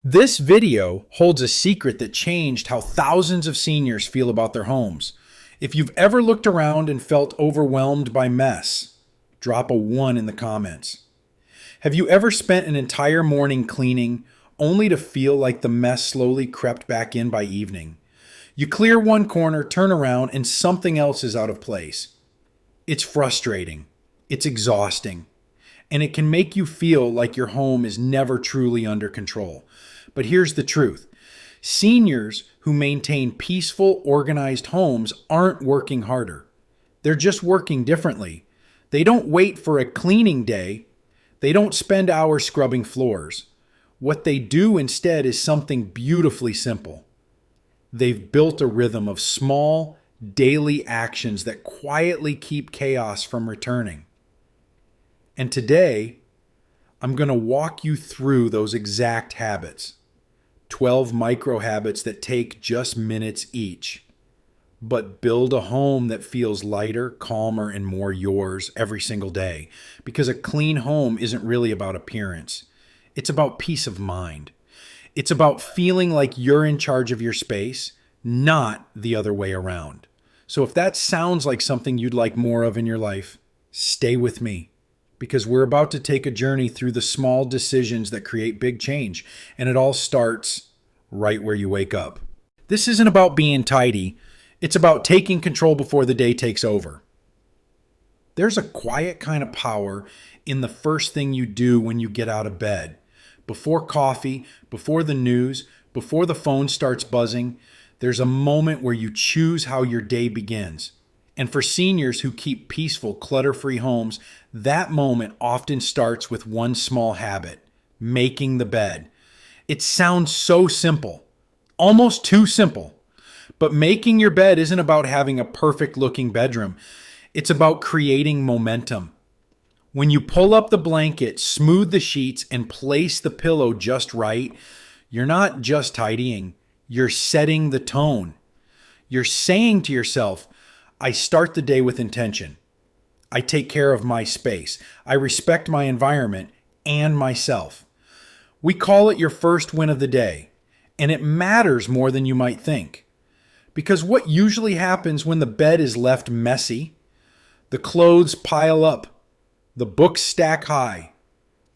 This video holds a secret that changed how thousands of seniors feel about their homes. If you've ever looked around and felt overwhelmed by mess, drop a 1 in the comments. Have you ever spent an entire morning cleaning only to feel like the mess slowly crept back in by evening? You clear one corner, turn around, and something else is out of place. It's frustrating. It's exhausting. And it can make you feel like your home is never truly under control. But here's the truth. Seniors who maintain peaceful, organized homes aren't working harder. They're just working differently. They don't wait for a cleaning day. They don't spend hours scrubbing floors. What they do instead is something beautifully simple. They've built a rhythm of small, daily actions that quietly keep chaos from returning. And today, I'm going to walk you through those exact habits. 12 micro habits that take just minutes each, but build a home that feels lighter, calmer, and more yours every single day. Because a clean home isn't really about appearance. It's about peace of mind. It's about feeling like you're in charge of your space, not the other way around. So if that sounds like something you'd like more of in your life, stay with me. Because we're about to take a journey through the small decisions that create big change. And it all starts right where you wake up. This isn't about being tidy. It's about taking control before the day takes over. There's a quiet kind of power in the first thing you do when you get out of bed. Before coffee, before the news, before the phone starts buzzing, there's a moment where you choose how your day begins. And for seniors who keep peaceful, clutter-free homes, that moment often starts with one small habit: making the bed. It sounds so simple, almost too simple. But making your bed isn't about having a perfect-looking bedroom. It's about creating momentum. When you pull up the blanket, smooth the sheets, and place the pillow just right, you're not just tidying, you're setting the tone. You're saying to yourself, I start the day with intention. I take care of my space. I respect my environment and myself. We call it your first win of the day, and it matters more than you might think. Because what usually happens when the bed is left messy? The clothes pile up, the books stack high,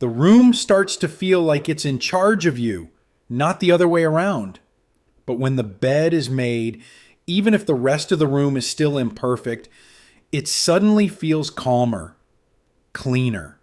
the room starts to feel like it's in charge of you, not the other way around. But when the bed is made, even if the rest of the room is still imperfect, it suddenly feels calmer, cleaner,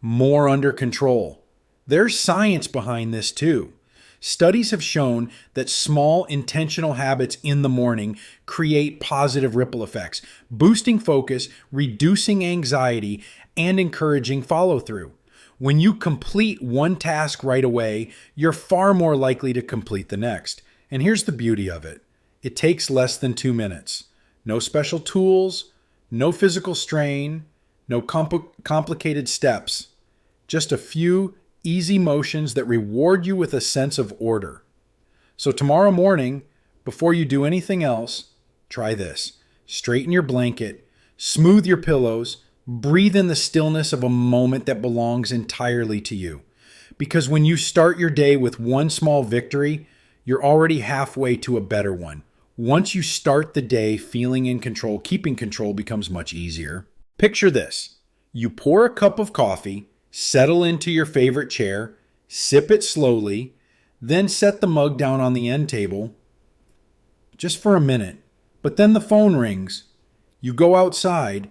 more under control. There's science behind this too. Studies have shown that small intentional habits in the morning create positive ripple effects, boosting focus, reducing anxiety, and encouraging follow-through. When you complete one task right away, you're far more likely to complete the next. And here's the beauty of it. It takes less than 2 minutes. No special tools, no physical strain, no complicated steps. Just a few easy motions that reward you with a sense of order. So tomorrow morning, before you do anything else, try this. Straighten your blanket, smooth your pillows, breathe in the stillness of a moment that belongs entirely to you. Because when you start your day with one small victory, you're already halfway to a better one. Once you start the day feeling in control, keeping control becomes much easier. Picture this. You pour a cup of coffee, settle into your favorite chair, sip it slowly, then set the mug down on the end table just for a minute. But then the phone rings. You go outside.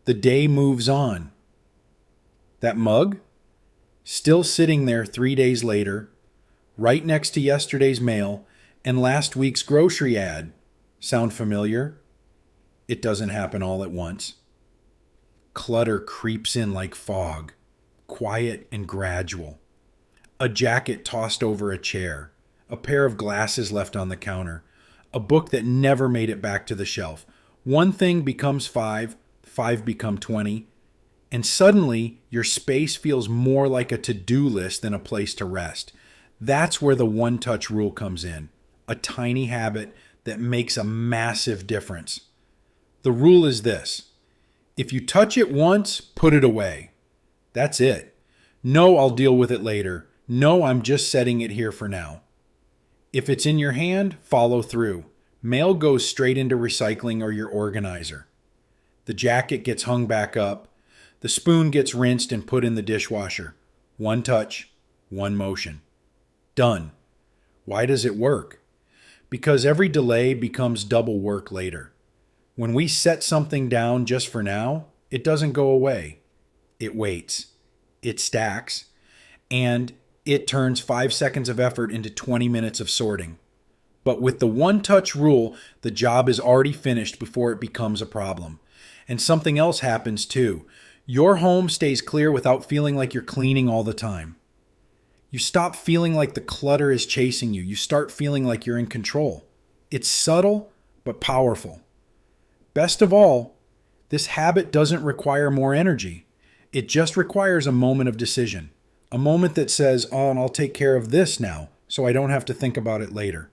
The day moves on. That mug, still sitting there 3 days later, right next to yesterday's mail and last week's grocery ad. Sound familiar? It doesn't happen all at once. Clutter creeps in like fog, quiet and gradual. A jacket tossed over a chair, a pair of glasses left on the counter, a book that never made it back to the shelf. One thing becomes 5, 5 become 20, and suddenly your space feels more like a to-do list than a place to rest. That's where the one-touch rule comes in, a tiny habit that makes a massive difference. The rule is this: if you touch it once, put it away. That's it. No, I'll deal with it later. No, I'm just setting it here for now. If it's in your hand, follow through. Mail goes straight into recycling or your organizer. The jacket gets hung back up. The spoon gets rinsed and put in the dishwasher. One touch, one motion. Done. Why does it work? Because every delay becomes double work later. When we set something down just for now, it doesn't go away. It waits. It stacks. And it turns 5 seconds of effort into 20 minutes of sorting. But with the one-touch rule, the job is already finished before it becomes a problem. And something else happens too. Your home stays clear without feeling like you're cleaning all the time. You stop feeling like the clutter is chasing you. You start feeling like you're in control. It's subtle, but powerful. Best of all, this habit doesn't require more energy. It just requires a moment of decision. A moment that says, oh, and I'll take care of this now, so I don't have to think about it later.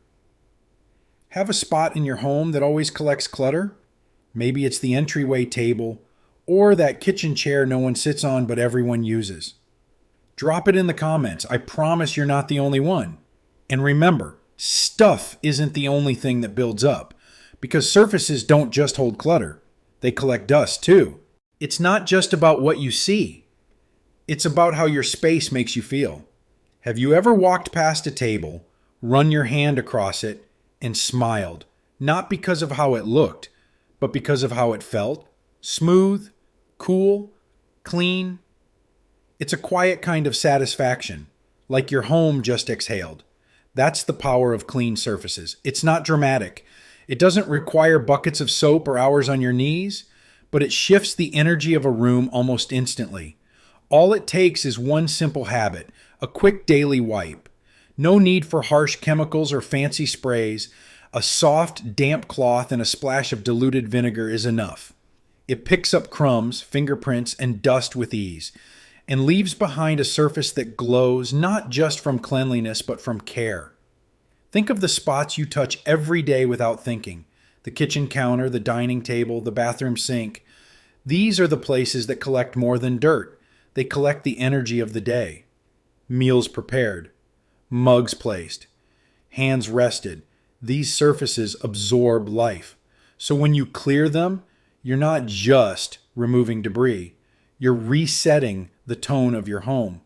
Have a spot in your home that always collects clutter? Maybe it's the entryway table, or that kitchen chair no one sits on but everyone uses. Drop it in the comments. I promise you're not the only one. And remember, stuff isn't the only thing that builds up, because surfaces don't just hold clutter. They collect dust too. It's not just about what you see. It's about how your space makes you feel. Have you ever walked past a table, run your hand across it, and smiled? Not because of how it looked, but because of how it felt? Smooth, cool, clean. It's a quiet kind of satisfaction, like your home just exhaled. That's the power of clean surfaces. It's not dramatic. It doesn't require buckets of soap or hours on your knees, but it shifts the energy of a room almost instantly. All it takes is one simple habit, a quick daily wipe. No need for harsh chemicals or fancy sprays. A soft, damp cloth and a splash of diluted vinegar is enough. It picks up crumbs, fingerprints, and dust with ease, and leaves behind a surface that glows not just from cleanliness, but from care. Think of the spots you touch every day without thinking. The kitchen counter, the dining table, the bathroom sink. These are the places that collect more than dirt. They collect the energy of the day. Meals prepared, mugs placed, hands rested. These surfaces absorb life. So when you clear them, you're not just removing debris. You're resetting the tone of your home.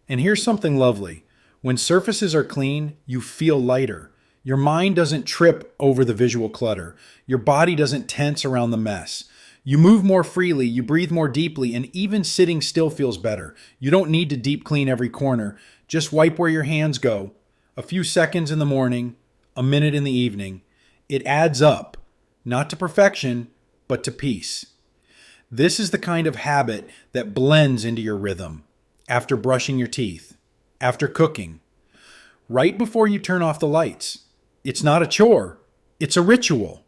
And here's something lovely. When surfaces are clean, you feel lighter. Your mind doesn't trip over the visual clutter. Your body doesn't tense around the mess. You move more freely, you breathe more deeply, and even sitting still feels better. You don't need to deep clean every corner. Just wipe where your hands go. A few seconds in the morning, a minute in the evening. It adds up, not to perfection, but to peace. This is the kind of habit that blends into your rhythm. After brushing your teeth, after cooking, right before you turn off the lights. It's not a chore, it's a ritual.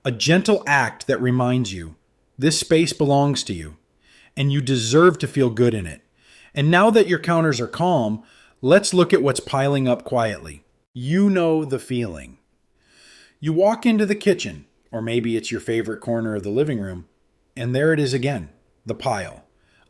A gentle act that reminds you, this space belongs to you, and you deserve to feel good in it. And now that your counters are calm, let's look at what's piling up quietly. You know the feeling. You walk into the kitchen, or maybe it's your favorite corner of the living room, and there it is again, the pile.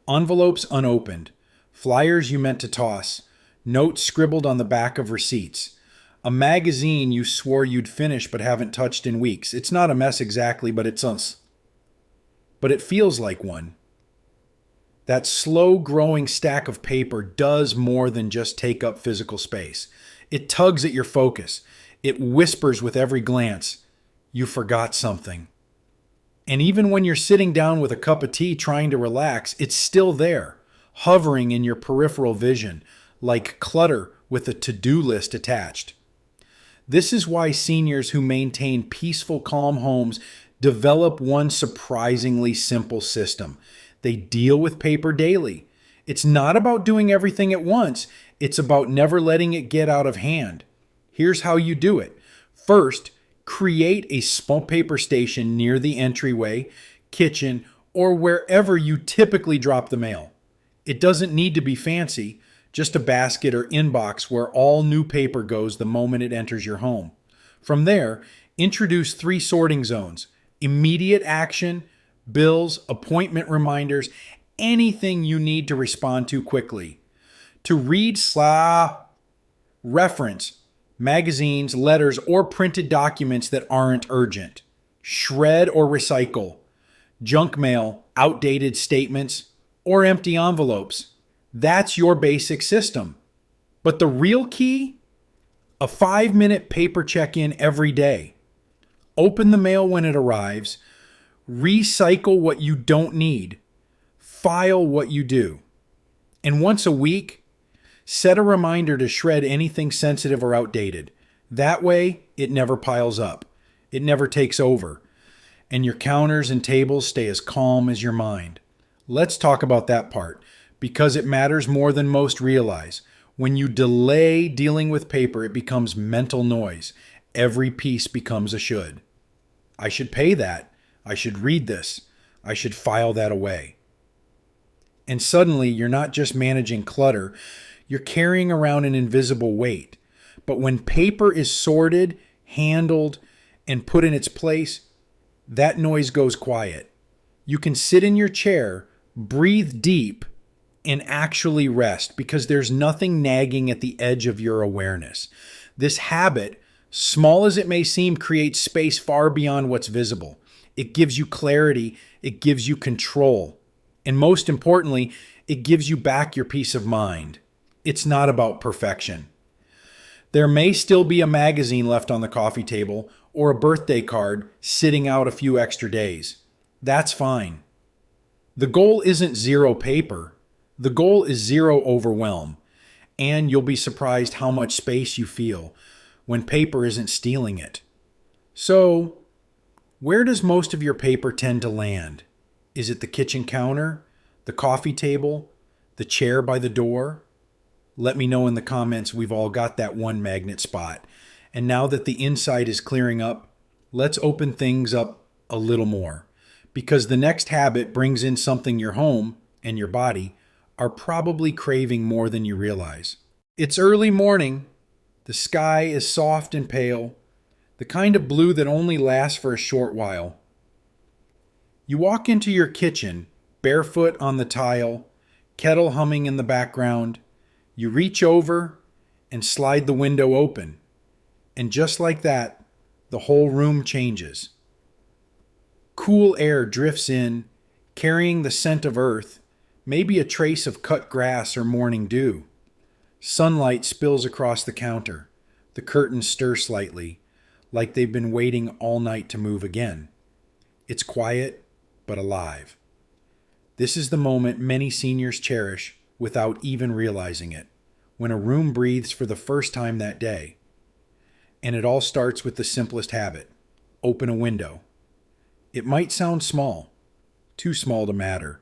Envelopes unopened, flyers you meant to toss, notes scribbled on the back of receipts, a magazine you swore you'd finish but haven't touched in weeks. It's not a mess exactly, but it feels like one. That slow-growing stack of paper does more than just take up physical space. It tugs at your focus. It whispers with every glance, you forgot something. And even when you're sitting down with a cup of tea trying to relax, it's still there, hovering in your peripheral vision, like clutter with a to-do list attached. This is why seniors who maintain peaceful, calm homes develop one surprisingly simple system. They deal with paper daily. It's not about doing everything at once. It's about never letting it get out of hand. Here's how you do it. First, create a small paper station near the entryway, kitchen, or wherever you typically drop the mail. It doesn't need to be fancy, just a basket or inbox where all new paper goes the moment it enters your home. From there, introduce 3 sorting zones: immediate action, bills, appointment reminders, anything you need to respond to quickly. To read reference magazines, letters, or printed documents that aren't urgent. Shred or recycle. Junk mail, outdated statements, or empty envelopes. That's your basic system. But the real key? A 5-minute paper check-in every day. Open the mail when it arrives. Recycle what you don't need. File what you do. And once a week, set a reminder to shred anything sensitive or outdated. That way, it never piles up. It never takes over. And your counters and tables stay as calm as your mind. Let's talk about that part, because it matters more than most realize. When you delay dealing with paper, it becomes mental noise. Every piece becomes a should. I should pay that. I should read this. I should file that away. And suddenly, you're not just managing clutter, you're carrying around an invisible weight. But when paper is sorted, handled, and put in its place, that noise goes quiet. You can sit in your chair, breathe deep, and actually rest because there's nothing nagging at the edge of your awareness. This habit, small as it may seem, creates space far beyond what's visible. It gives you clarity, it gives you control, and most importantly, it gives you back your peace of mind. It's not about perfection. There may still be a magazine left on the coffee table or a birthday card sitting out a few extra days. That's fine. The goal isn't zero paper. The goal is zero overwhelm, and you'll be surprised how much space you feel when paper isn't stealing it. So, where does most of your paper tend to land? Is it the kitchen counter, the coffee table, the chair by the door? Let me know in the comments. We've all got that one magnet spot. And now that the inside is clearing up, let's open things up a little more, because the next habit brings in something your home and your body are probably craving more than you realize. It's early morning. The sky is soft and pale, the kind of blue that only lasts for a short while. You walk into your kitchen, barefoot on the tile, kettle humming in the background. You reach over and slide the window open. And just like that, the whole room changes. Cool air drifts in, carrying the scent of earth, maybe a trace of cut grass or morning dew. Sunlight spills across the counter. The curtains stir slightly, like they've been waiting all night to move again. It's quiet, but alive. This is the moment many seniors cherish without even realizing it, when a room breathes for the first time that day. And it all starts with the simplest habit: open a window. It might sound small, too small to matter,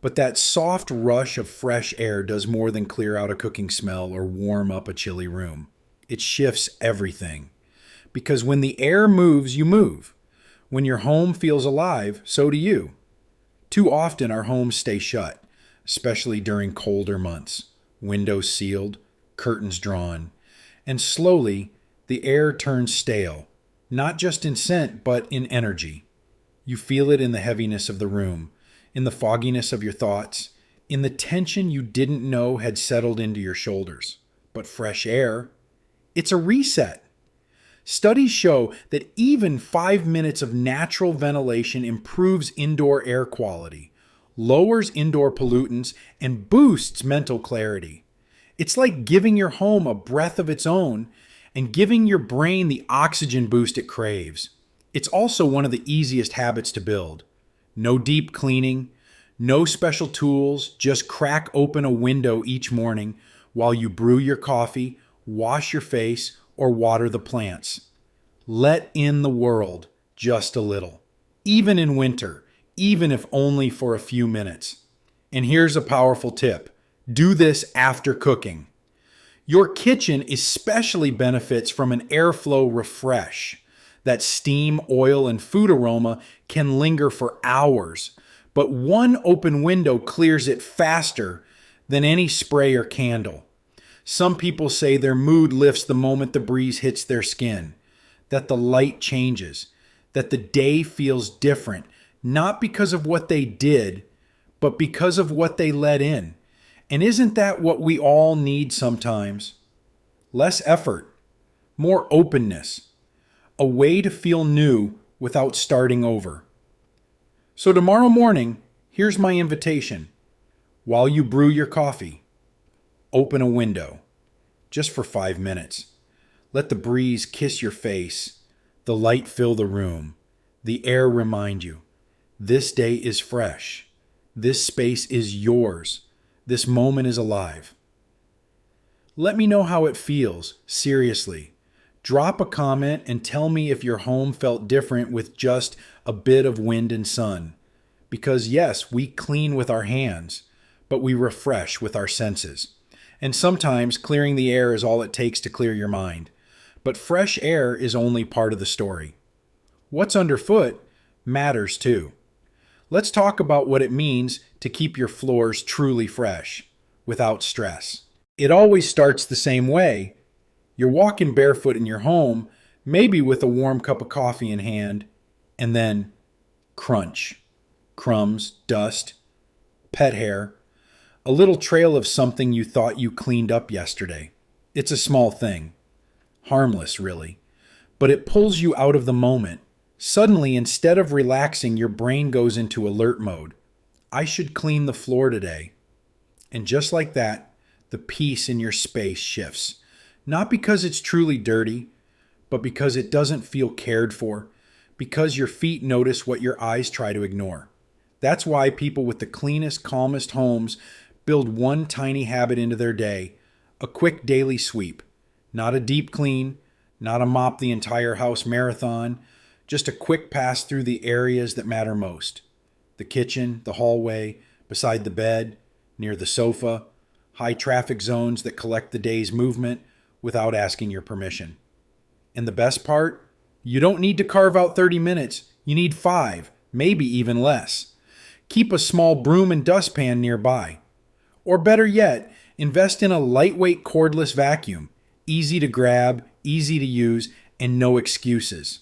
but that soft rush of fresh air does more than clear out a cooking smell or warm up a chilly room. It shifts everything. Because when the air moves, you move. When your home feels alive, so do you. Too often our homes stay shut, especially during colder months. Windows sealed, curtains drawn, and slowly the air turns stale, not just in scent, but in energy. You feel it in the heaviness of the room, in the fogginess of your thoughts, in the tension you didn't know had settled into your shoulders. But fresh air, it's a reset. Studies show that even 5 minutes of natural ventilation improves indoor air quality, lowers indoor pollutants, and boosts mental clarity. It's like giving your home a breath of its own and giving your brain the oxygen boost it craves. It's also one of the easiest habits to build. No deep cleaning, no special tools, just crack open a window each morning while you brew your coffee, wash your face, or water the plants. Let in the world just a little, even in winter, even if only for a few minutes. And here's a powerful tip. Do this after cooking. Your kitchen especially benefits from an airflow refresh. That steam, oil, and food aroma can linger for hours, but one open window clears it faster than any spray or candle. Some people say their mood lifts the moment the breeze hits their skin, that the light changes, that the day feels different, not because of what they did, but because of what they let in. And isn't that what we all need sometimes? Less effort, more openness, a way to feel new without starting over. So tomorrow morning, here's my invitation. While you brew your coffee, open a window, just for 5 minutes. Let the breeze kiss your face, the light fill the room, the air remind you, this day is fresh, this space is yours, this moment is alive. Let me know how it feels, seriously. Drop a comment and tell me if your home felt different with just a bit of wind and sun. Because yes, we clean with our hands, but we refresh with our senses. And sometimes clearing the air is all it takes to clear your mind. But fresh air is only part of the story. What's underfoot matters too. Let's talk about what it means to keep your floors truly fresh, without stress. It always starts the same way. You're walking barefoot in your home, maybe with a warm cup of coffee in hand, and then crunch, crumbs, dust, pet hair, a little trail of something you thought you cleaned up yesterday. It's a small thing, harmless really, but it pulls you out of the moment. Suddenly, instead of relaxing, your brain goes into alert mode. I should clean the floor today. And just like that, the peace in your space shifts. Not because it's truly dirty, but because it doesn't feel cared for, because your feet notice what your eyes try to ignore. That's why people with the cleanest, calmest homes build one tiny habit into their day, a quick daily sweep. Not a deep clean, not a mop the entire house marathon, just a quick pass through the areas that matter most. The kitchen, the hallway, beside the bed, near the sofa, high traffic zones that collect the day's movement without asking your permission. And the best part? You don't need to carve out 30 minutes. You need 5, maybe even less. Keep a small broom and dustpan nearby. Or better yet, invest in a lightweight cordless vacuum. Easy to grab, easy to use, and no excuses.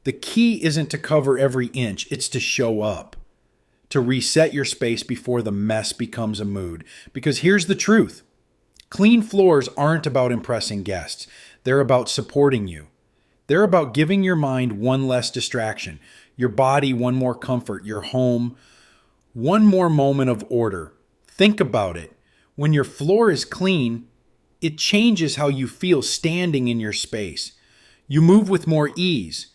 The key isn't to cover every inch, it's to show up. To reset your space before the mess becomes a mood. Because here's the truth. Clean floors aren't about impressing guests. They're about supporting you. They're about giving your mind one less distraction, your body one more comfort, your home one more moment of order. Think about it. When your floor is clean, it changes how you feel standing in your space. You move with more ease.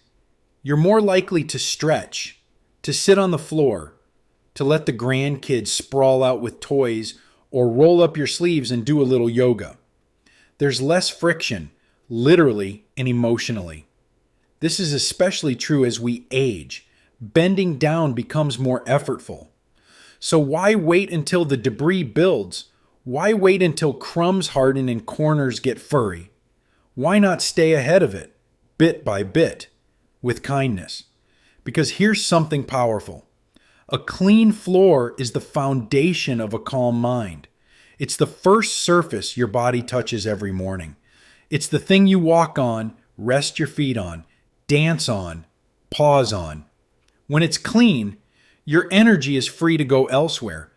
You're more likely to stretch, to sit on the floor, to let the grandkids sprawl out with toys, or roll up your sleeves and do a little yoga. There's less friction, literally and emotionally. This is especially true as we age. Bending down becomes more effortful. So why wait until the debris builds? Why wait until crumbs harden and corners get furry? Why not stay ahead of it, bit by bit, with kindness? Because here's something powerful. A clean floor is the foundation of a calm mind. It's the first surface your body touches every morning. It's the thing you walk on, rest your feet on, dance on, pause on. When it's clean, your energy is free to go elsewhere.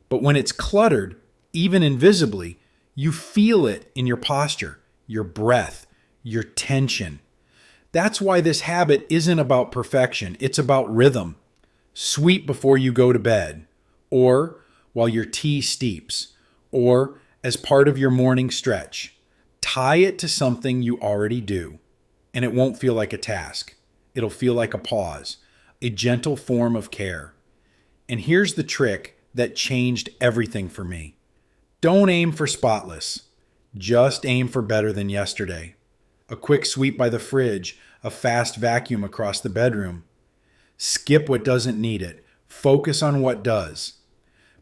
But when it's cluttered, even invisibly, you feel it in your posture, your breath, your tension. That's why this habit isn't about perfection. It's about rhythm. Sweep before you go to bed, or while your tea steeps, or as part of your morning stretch. Tie it to something you already do, and it won't feel like a task. It'll feel like a pause, a gentle form of care. And here's the trick that changed everything for me. Don't aim for spotless. Just aim for better than yesterday. A quick sweep by the fridge, a fast vacuum across the bedroom. Skip what doesn't need it. Focus on what does.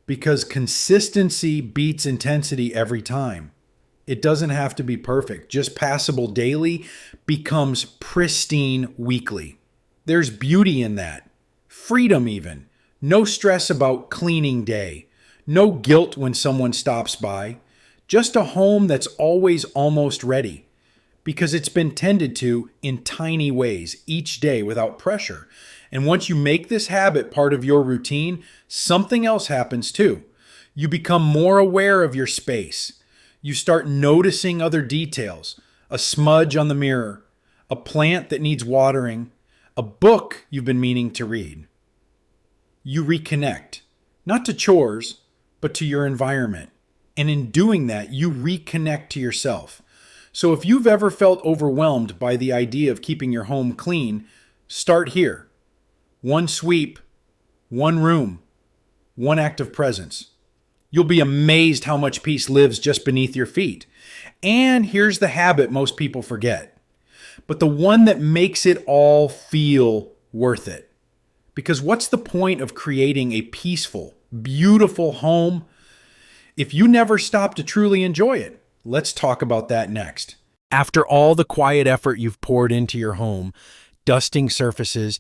Because consistency beats intensity every time. It doesn't have to be perfect. Just passable daily becomes pristine weekly. There's beauty in that. Freedom even. No stress about cleaning day. No guilt when someone stops by. Just a home that's always almost ready. Because it's been tended to in tiny ways each day without pressure. And once you make this habit part of your routine, something else happens too. You become more aware of your space. You start noticing other details, a smudge on the mirror, a plant that needs watering, a book you've been meaning to read. You reconnect, not to chores, but to your environment. And in doing that, you reconnect to yourself. So if you've ever felt overwhelmed by the idea of keeping your home clean, start here. One sweep, one room, one act of presence. You'll be amazed how much peace lives just beneath your feet. And here's the habit most people forget, but the one that makes it all feel worth it. Because what's the point of creating a peaceful, beautiful home if you never stop to truly enjoy it? Let's talk about that next. After all the quiet effort you've poured into your home, dusting surfaces,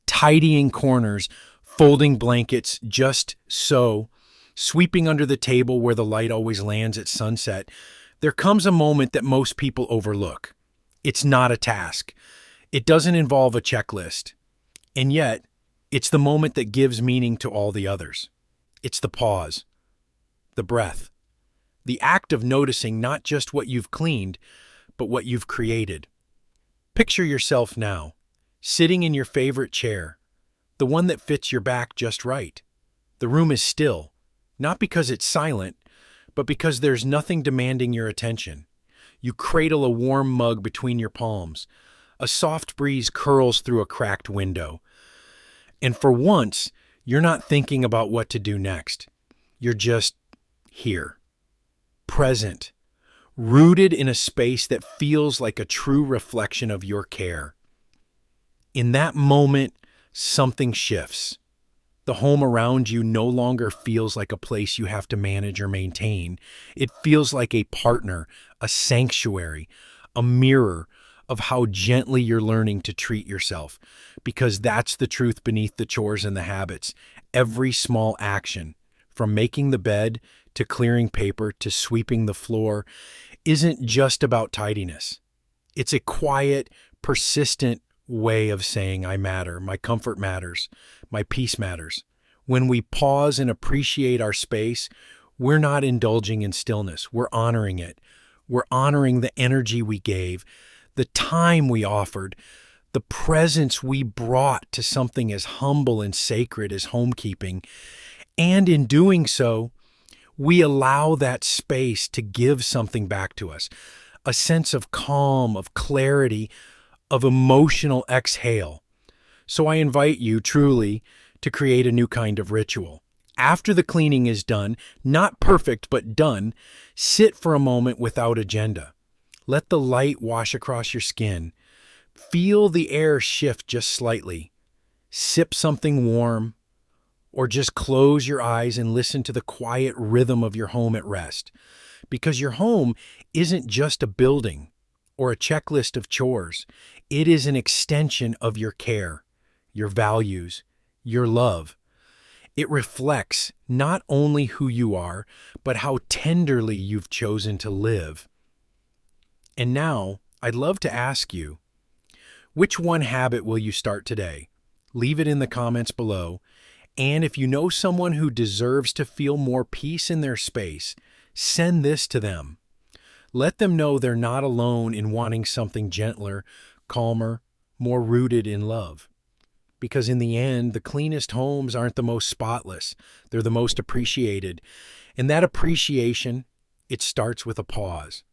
tidying corners, folding blankets just so, sweeping under the table where the light always lands at sunset, there comes a moment that most people overlook. It's not a task. It doesn't involve a checklist. And yet, it's the moment that gives meaning to all the others. It's the pause, the breath, the act of noticing not just what you've cleaned, but what you've created. Picture yourself now, sitting in your favorite chair, the one that fits your back just right. The room is still, not because it's silent, but because there's nothing demanding your attention. You cradle a warm mug between your palms. A soft breeze curls through a cracked window. And for once, you're not thinking about what to do next. You're just here, present, rooted in a space that feels like a true reflection of your care. In that moment, something shifts. The home around you no longer feels like a place you have to manage or maintain. It feels like a partner, a sanctuary, a mirror of how gently you're learning to treat yourself. Because that's the truth beneath the chores and the habits. Every small action, from making the bed to clearing paper to sweeping the floor, isn't just about tidiness. It's a quiet, persistent way of saying I matter, my comfort matters, my peace matters. When we pause and appreciate our space, we're not indulging in stillness. We're honoring it. We're honoring the energy we gave, the time we offered, the presence we brought to something as humble and sacred as homekeeping. And in doing so, we allow that space to give something back to us, a sense of calm, of clarity, of emotional exhale. So I invite you truly to create a new kind of ritual. After the cleaning is done, not perfect, but done, sit for a moment without agenda. Let the light wash across your skin. Feel the air shift just slightly. Sip something warm, or just close your eyes and listen to the quiet rhythm of your home at rest. Because your home isn't just a building or a checklist of chores. It is an extension of your care, your values, your love. It reflects not only who you are, but how tenderly you've chosen to live. And now, I'd love to ask you, which one habit will you start today? Leave it in the comments below. And if you know someone who deserves to feel more peace in their space, send this to them. Let them know they're not alone in wanting something gentler, calmer, more rooted in love. Because in the end, the cleanest homes aren't the most spotless. They're the most appreciated. And that appreciation, it starts with a pause.